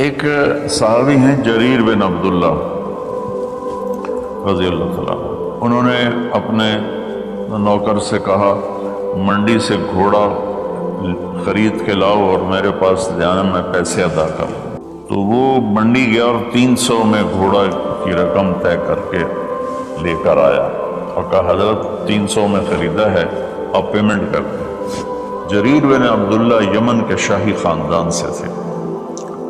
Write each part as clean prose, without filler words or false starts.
ایک صحابی ہیں جریر بن عبداللہ رضی اللہ تعالیٰ، انہوں نے اپنے نوکر سے کہا منڈی سے گھوڑا خرید کے لاؤ اور میرے پاس جانا، میں پیسے ادا کر دوں۔ تو وہ منڈی گیا اور 300 میں گھوڑا کی رقم طے کر کے لے کر آیا اور کہا حضرت 300 میں خریدا ہے، آپ پیمنٹ کر دیں۔ جریر بن عبداللہ یمن کے شاہی خاندان سے تھے،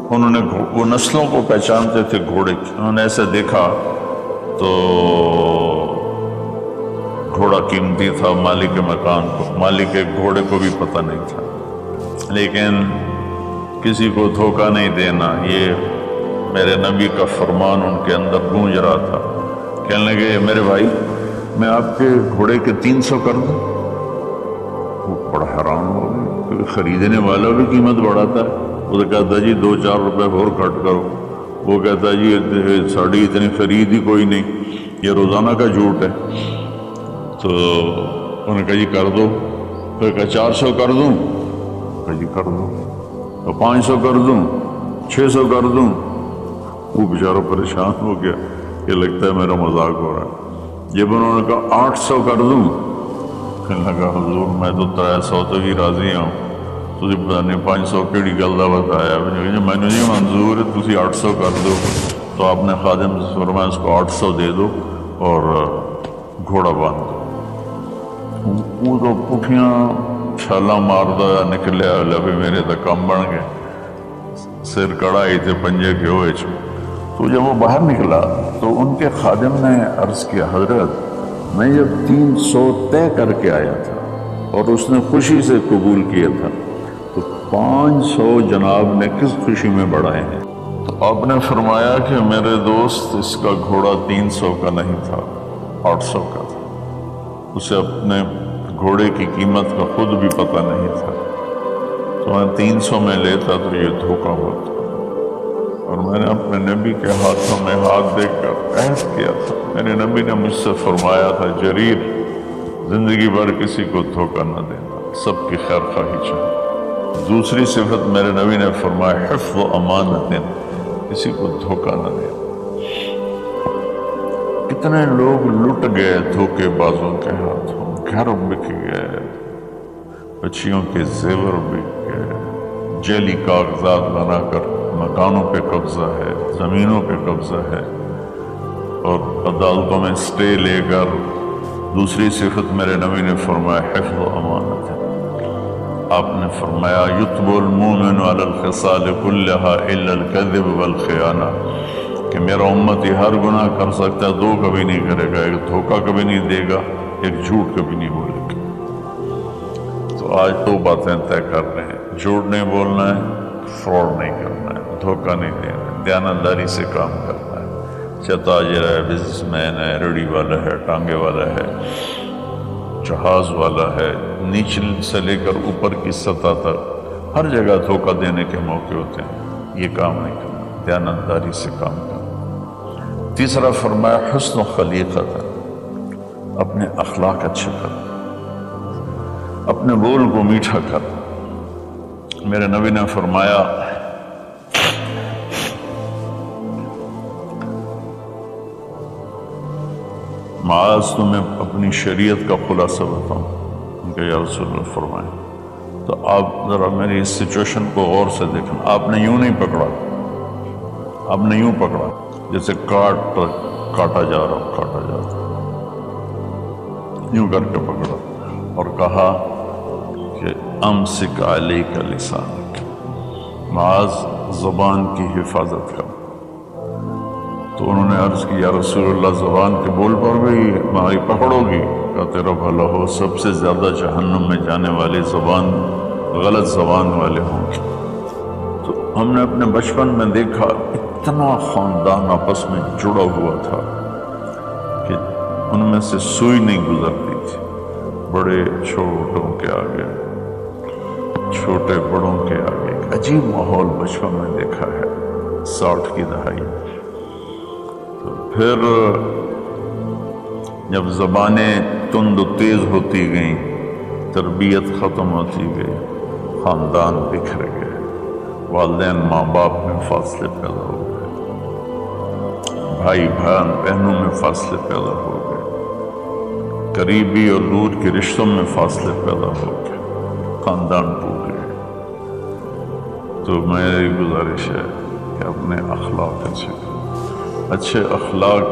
انہوں نے وہ نسلوں کو پہچانتے تھے گھوڑے کی۔ انہوں نے ایسے دیکھا تو گھوڑا قیمتی تھا، مالک مکان کو، مالک گھوڑے کو بھی پتہ نہیں تھا، لیکن کسی کو دھوکہ نہیں دینا، یہ میرے نبی کا فرمان ان کے اندر گونج رہا تھا۔ کہنے لگے میرے بھائی میں آپ کے گھوڑے کے 300 کر دوں؟ وہ بڑا حیران ہو گئے کیونکہ خریدنے والا بھی قیمت بڑھاتا ہے۔ وہ تو کہتا جی 2-4 روپے اور کٹ کرو، وہ کہتا جی ساڑی اتنی خرید ہی کوئی نہیں، یہ روزانہ کا جھوٹ ہے۔ تو انہوں نے کہا جی کر دو، پھر کہا 400 کر دوں، کہا جی کر دو، تو 500 کر دوں، 600 کر دوں۔ وہ بیچارہ پریشان ہو گیا، یہ لگتا ہے میرا مذاق ہو رہا ہے۔ جب انہوں نے کہا 800 کر دوں، کہنے لگا حضور میں تو 300 تو ہی راضی ہوں، تھی پتا نہیں 500 کیڑی گل کا بتایا، میں نے نہیں منظور ہے، تھی 800 کر دو۔ تو آپ نے خادم سے فرمایا اس کو 800 دے دو اور گھوڑا باندھ دو۔ وہ تو پٹھیاں چھالاں ماردا نکلیا، لبے میرے تو کم بن گئے، سر کڑائی تھے پنجے کے ہوئے۔ تو جب وہ باہر نکلا تو ان کے خادم نے عرض کیا حضرت میں جب 300 طے کر کے آیا تھا اور اس نے خوشی سے قبول کیا تھا، تو 500 جناب نے کس خوشی میں بڑھائے ہیں؟ تو آپ نے فرمایا کہ میرے دوست اس کا گھوڑا 300 کا نہیں تھا، 800 کا تھا، اسے اپنے گھوڑے کی قیمت کا خود بھی پتہ نہیں تھا، تو میں 300 میں لیتا تو یہ دھوکہ ہوتا۔ اور میں نے اپنے نبی کے ہاتھوں میں ہاتھ دیکھ کر عہد کیا تھا، میرے نبی نے مجھ سے فرمایا تھا جریر زندگی بھر کسی کو دھوکہ نہ دینا، سب کی خیر خواہی چاہیے۔ دوسری صفت میرے نبی نے فرمایا حفظ و امانت، کسی کو دھوکہ نہ دینا۔ کتنے لوگ لٹ گئے دھوکے بازوں کے ہاتھوں، گھر بک گئے، بچیوں کے زیور بک گئے، جعلی کاغذات بنا کر مکانوں پہ قبضہ ہے، زمینوں پہ قبضہ ہے، اور عدالتوں میں اسٹے لے کر۔ دوسری صفت میرے نبی نے فرمایا حفظ و امانت ہے۔ آپ نے فرمایا یتب المومن علی الخصال کلہا الا الکذب والخیانہ، کہ میرا امت یہ ہر گناہ کر سکتا ہے، 2 کبھی نہیں کرے گا، ایک دھوکہ کبھی نہیں دے گا، ایک جھوٹ کبھی نہیں بولے گا۔ تو آج 2 باتیں طے کر رہے ہیں، جھوٹ نہیں بولنا ہے، فراڈ نہیں کرنا ہے، دھوکہ نہیں دینا ہے، دیانتداری سے کام کرنا ہے، چاہے تاجر ہے، بزنس مین ہے، ریڑھی والا ہے، ٹانگے والا ہے، جہاز والا ہے، نیچل سے لے کر اوپر کی سطح تک ہر جگہ دھوکہ دینے کے موقع ہوتے ہیں، یہ کام نہیں کرنا، دیانتداری سے کام کرنا۔ تیسرا فرمایا حسن و خلیقت، اپنے اخلاق اچھے کر، اپنے بول کو میٹھا کر۔ میرے نبی نے فرمایا معاذ تمہیں اپنی شریعت کا خلاصہ بتاؤں کہ یا رسول اللہ فرمائیں، تو آپ ذرا میری اس سچویشن کو غور سے دیکھنا۔ آپ نے یوں نہیں پکڑا، آپ نے یوں پکڑا جیسے کاٹا جا رہا، یوں کر کے پکڑا اور کہا کہ امسک علیک لسانک، معاذ زبان کی حفاظت کر۔ تو انہوں نے عرض کی یا رسول اللہ زبان کے بول پر بھی ہماری پکڑو گی؟ کہا تیرا بھلا ہو، سب سے زیادہ جہنم میں جانے والی زبان غلط زبان والے ہوں گے۔ تو ہم نے اپنے بچپن میں دیکھا اتنا خاندان آپس میں جڑا ہوا تھا کہ ان میں سے سوئی نہیں گزرتی تھی، بڑے چھوٹوں کے آگے، چھوٹے بڑوں کے آگے، ایک عجیب ماحول بچپن میں دیکھا ہے 60 کی دہائی میں۔ پھر جب زبانیں تند و تیز ہوتی گئیں، تربیت ختم ہوتی گئی، خاندان بکھر گئے، والدین ماں باپ میں فاصلے پیدا ہو گئے، بھائی بہنوں میں فاصلے پیدا ہو گئے، قریبی اور دور کے رشتوں میں فاصلے پیدا ہو گئے، خاندان ٹوٹ گئے۔ تو میری گزارش ہے کہ اپنے اخلاق اچھے اخلاق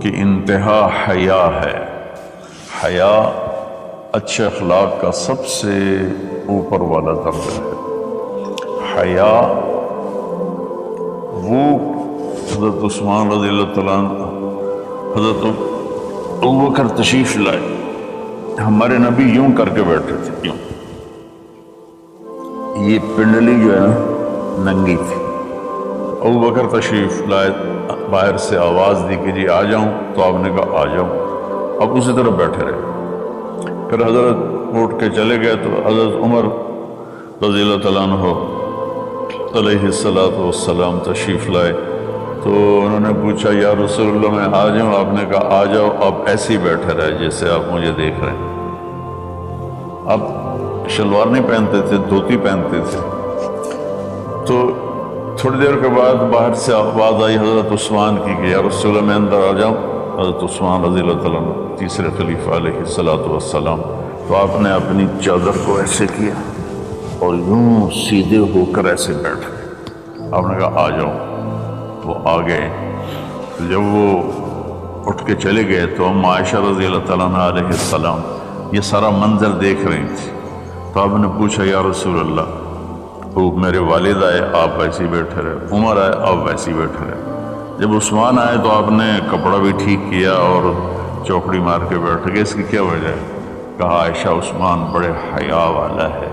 کی انتہا حیا ہے۔ حیا اچھے اخلاق کا سب سے اوپر والا درجہ ہے۔ حیا وہ حضرت عثمان رضی اللہ تعالیٰ عنہ، حضرت ابوبکر تشریف لائے، ہمارے نبی یوں کر کے بیٹھے تھے، یوں، یہ پنڈلی جو ہے نا ننگی تھی۔ ابوبکر تشریف لائے، باہر سے آواز دی کہ جی آ جاؤں، تو آپ نے کہا آ جاؤں، اب اسی طرح بیٹھے رہے۔ پھر حضرت اٹھ کے چلے گئے تو حضرت عمر رضی اللہ تعالیٰ عنہ علیہ السلام تشریف لائے، تو انہوں نے پوچھا یا رسول اللہ میں آ جاؤں؟ آپ نے کہا آ جاؤ، آپ ایسے ہی بیٹھے رہے جیسے آپ مجھے دیکھ رہے ہیں۔ آپ شلوار نہیں پہنتے تھے، دھوتی پہنتے تھے۔ تو تھوڑی دیر کے بعد باہر سے آواز آئی حضرت عثمان کی کہ یا رسول اللہ میں اندر آ جاؤں؟ حضرت عثمان رضی اللہ تعالیٰ عنہ تیسرے خلیفہ علیہ السلام، تو آپ نے اپنی چادر کو ایسے کیا اور یوں سیدھے ہو کر ایسے بیٹھ گئے۔ آپ نے کہا آ جاؤ، وہ آ گئے۔ جب وہ اٹھ کے چلے گئے تو ہم عائشہ رضی اللہ تعالیٰ عنہ علیہ السلام یہ سارا منظر دیکھ رہی تھی۔ تو آپ نے پوچھا یا رسول اللہ، وہ میرے والد آئے آپ ویسے ہی بیٹھے رہے، عمر آئے آپ ویسے ہی بیٹھے رہے، جب عثمان آئے تو آپ نے کپڑا بھی ٹھیک کیا اور چوکڑی مار کے بیٹھ گئے، اس کی کیا وجہ ہے؟ کہا عائشہ عثمان بڑے حیا والا ہے،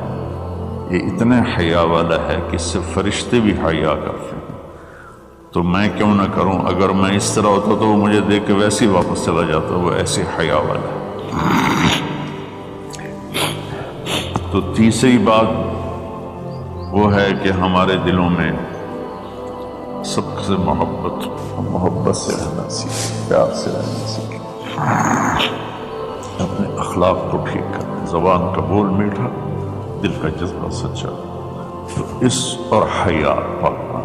یہ اتنے حیا والا ہے کہ اس سے فرشتے بھی حیا کرتے ہیں، تو میں کیوں نہ کروں؟ اگر میں اس طرح ہوتا تو وہ مجھے دیکھ کے ویسے ہی واپس چلا جاتا، وہ ایسے حیا والا ہے۔ تو تیسری بات وہ ہے کہ ہمارے دلوں میں سب سے محبت سے رہنا سیکھیں، پیار سے رہنا سیکھیں، اپنے اخلاق کو ٹھیک کریں، زبان کا بول میٹھا، دل کا جذبہ سچا، تو اس اور حیا پاکنا۔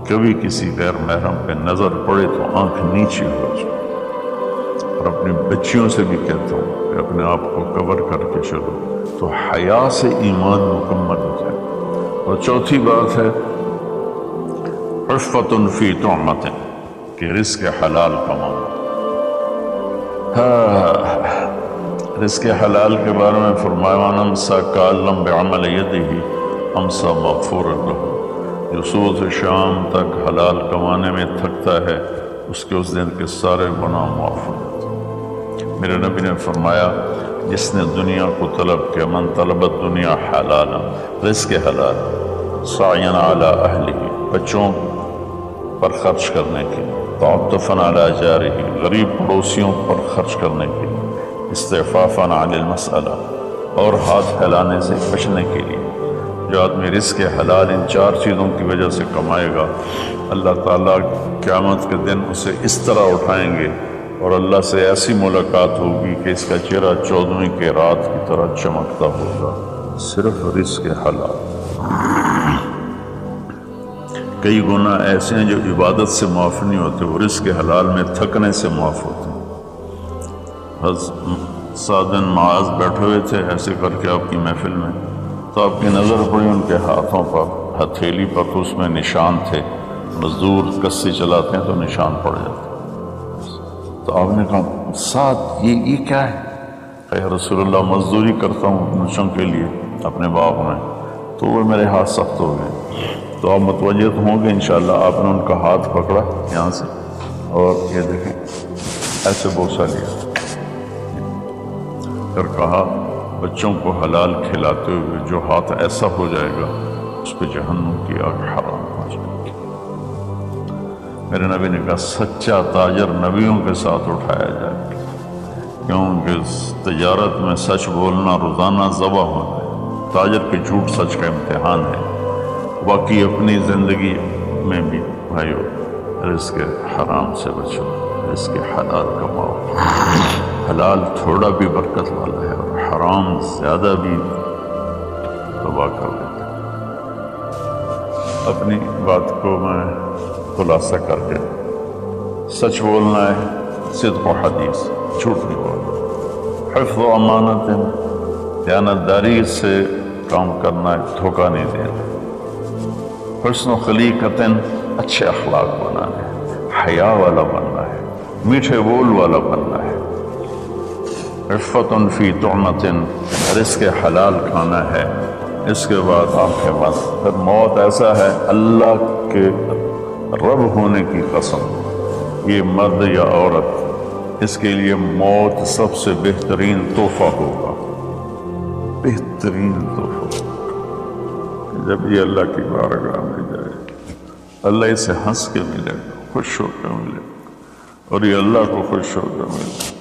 کبھی کسی غیر محرم پہ نظر پڑے تو آنکھ نیچی ہو جائے، اور اپنی بچیوں سے بھی کہتا ہوں کہ اپنے آپ کو کور کر کے چلو، تو حیا سے ایمان مکمل ہو جائے۔ اور چوتھی بات ہے عفت فی طعمت، کہ رزق حلال کمانا۔ رزق حلال کے بارے میں فرمایا وَمَنْ أَمْسَكَ كَأَن بِعَمَلِ يَدِهِ أَمْسَى مَغْفُورًا لَهُ، جو صبح سے شام تک حلال کمانے میں تھکتا ہے اس کے اس دن کے سارے گناہ معاف ہو جاتے ہیں۔ میرے نبی نے فرمایا جس نے دنیا کو طلب کیا، من طلب الدنیا حلالا، رزق حلال، سعیاً علی اہلہ، بچوں پر خرچ کرنے کے، تعطفاً علی جارہ، غریب پڑوسیوں پر خرچ کرنے کے، استعفافاً عن المسئلہ، اور ہاتھ پھیلانے سے بچنے کے لیے۔ جو آدمی رزق حلال ان چار چیزوں کی وجہ سے کمائے گا، اللہ تعالیٰ قیامت کے دن اسے اس طرح اٹھائیں گے اور اللہ سے ایسی ملاقات ہوگی کہ اس کا چہرہ 14ویں کی رات کی طرح چمکتا ہوگا، صرف رزق حلال۔ کئی گناہ ایسے ہیں جو عبادت سے معاف نہیں ہوتے، وہ رزق حلال میں تھکنے سے معاف ہوتے ہیں۔ سعد بن معاذ بیٹھے ہوئے تھے ایسے کر کے آپ کی محفل میں، تو آپ کی نظر پڑی ان کے ہاتھوں پر، ہتھیلی پر، تو اس میں نشان تھے، مزدور کسی چلاتے ہیں تو نشان پڑ جاتے۔ تو آپ نے کہا سعد یہ کیا ہے؟ کہ رسول اللہ مزدوری کرتا ہوں نشوں کے لیے اپنے باغ میں، تو وہ میرے ہاتھ سخت ہو گئے۔ تو آپ متوجہ تو ہوں گے انشاءاللہ۔ آپ نے ان کا ہاتھ پکڑا یہاں سے اور یہ دیکھیں ایسے بوسہ لیا، پھر کہا بچوں کو حلال کھلاتے ہوئے جو ہاتھ ایسا ہو جائے گا اس پہ جہنم کی آگ حرام ہو جائے گی۔ میرے نبی نے کہا سچا تاجر نبیوں کے ساتھ اٹھایا جائے گا، کیونکہ تجارت میں سچ بولنا روزانہ ذبح ہونا ہے، تاجر کے جھوٹ سچ کا امتحان ہے۔ باقی اپنی زندگی میں بھی بھائیو رزق حرام سے بچو، رزق حلال کماؤ۔ حلال تھوڑا بھی برکت والا ہے اور حرام زیادہ بھی تباہ کر دیتے ہیں۔ اپنی بات کو میں خلاصہ کر کے، سچ بولنا ہے، صدق و حدیث، جھوٹ نہیں بولنا، حفظ و امانت، دیانتداری سے کام کرنا ہے، دھوکہ نہیں دینا، حسن و خلیقت، اچھے اخلاق بنانا ہے، حیا والا بننا ہے، میٹھے بول والا بننا ہے، عفت فی طعمت، رزق حلال کھانا ہے، اس کے بعد آنکھیں بند۔ پھر موت ایسا ہے، اللہ کے رب ہونے کی قسم، یہ مرد یا عورت، اس کے لیے موت سب سے بہترین تحفہ ہوگا، بہترین تحفہ۔ جب یہ اللہ کی بارگاہ میں جائے، اللہ اسے ہنس کے ملے گا، خوش ہو کر ملے گا، اور یہ اللہ کو خوش ہو کر ملے گا۔